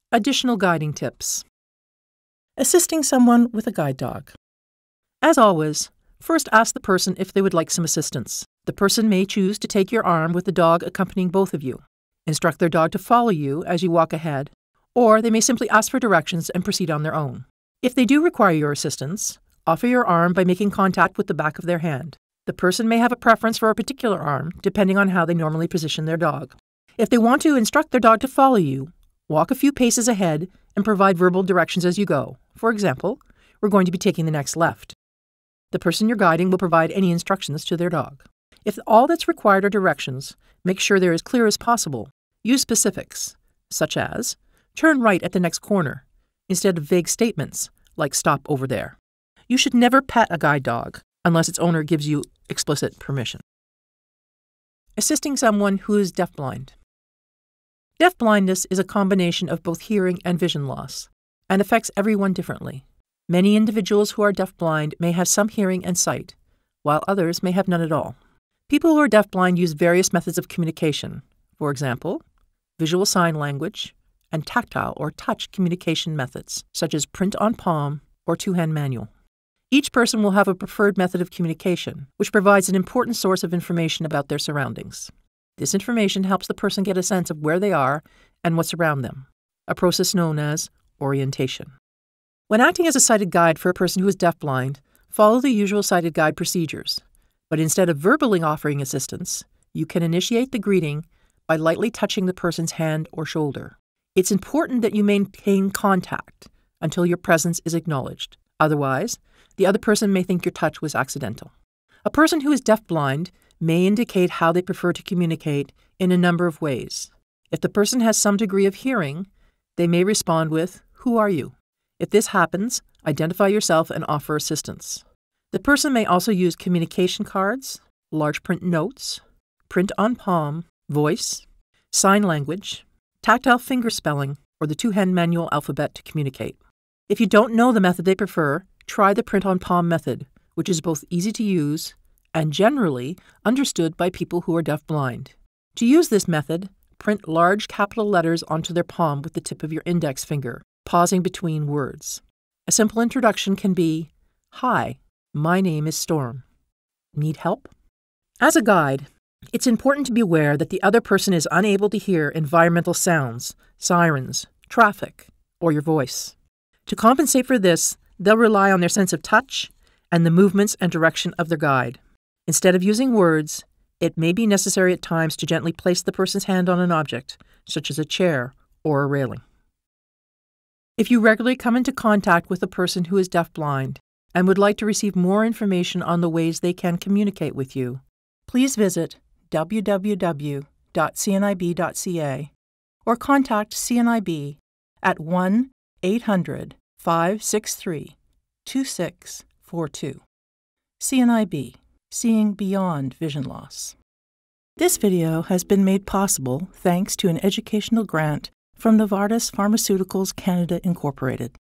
Additional guiding tips. Assisting someone with a guide dog. As always, first ask the person if they would like some assistance. The person may choose to take your arm with the dog accompanying both of you. Instruct their dog to follow you as you walk ahead, or they may simply ask for directions and proceed on their own. If they do require your assistance, offer your arm by making contact with the back of their hand. The person may have a preference for a particular arm, depending on how they normally position their dog. If they want to instruct their dog to follow you, walk a few paces ahead and provide verbal directions as you go. For example, we're going to be taking the next left. The person you're guiding will provide any instructions to their dog. If all that's required are directions, make sure they're as clear as possible. Use specifics, such as, turn right at the next corner, instead of vague statements like stop over there. You should never pet a guide dog unless its owner gives you explicit permission. Assisting someone who is deafblind. Deafblindness is a combination of both hearing and vision loss, and affects everyone differently. Many individuals who are deafblind may have some hearing and sight, while others may have none at all. People who are deafblind use various methods of communication, for example, visual sign language, and tactile or touch communication methods, such as print on palm or two-hand manual. Each person will have a preferred method of communication, which provides an important source of information about their surroundings. This information helps the person get a sense of where they are and what's around them, a process known as orientation. When acting as a sighted guide for a person who is deafblind, follow the usual sighted guide procedures, but instead of verbally offering assistance, you can initiate the greeting by lightly touching the person's hand or shoulder. It's important that you maintain contact until your presence is acknowledged. Otherwise, the other person may think your touch was accidental. A person who is deafblind may indicate how they prefer to communicate in a number of ways. If the person has some degree of hearing, they may respond with, "Who are you?" If this happens, identify yourself and offer assistance. The person may also use communication cards, large print notes, print on palm, voice, sign language, tactile finger spelling, or the two-hand manual alphabet to communicate. If you don't know the method they prefer, try the print on palm method, which is both easy to use and generally understood by people who are deafblind. To use this method, print large capital letters onto their palm with the tip of your index finger, pausing between words. A simple introduction can be, "Hi, my name is Storm. Need help?" As a guide, it's important to be aware that the other person is unable to hear environmental sounds, sirens, traffic, or your voice. To compensate for this, they'll rely on their sense of touch and the movements and direction of their guide. Instead of using words, it may be necessary at times to gently place the person's hand on an object, such as a chair or a railing. If you regularly come into contact with a person who is deafblind and would like to receive more information on the ways they can communicate with you, please visit www.cnib.ca or contact CNIB at 1-800-563-2642. CNIB, Seeing Beyond Vision Loss. This video has been made possible thanks to an educational grant from Novartis Pharmaceuticals Canada Incorporated.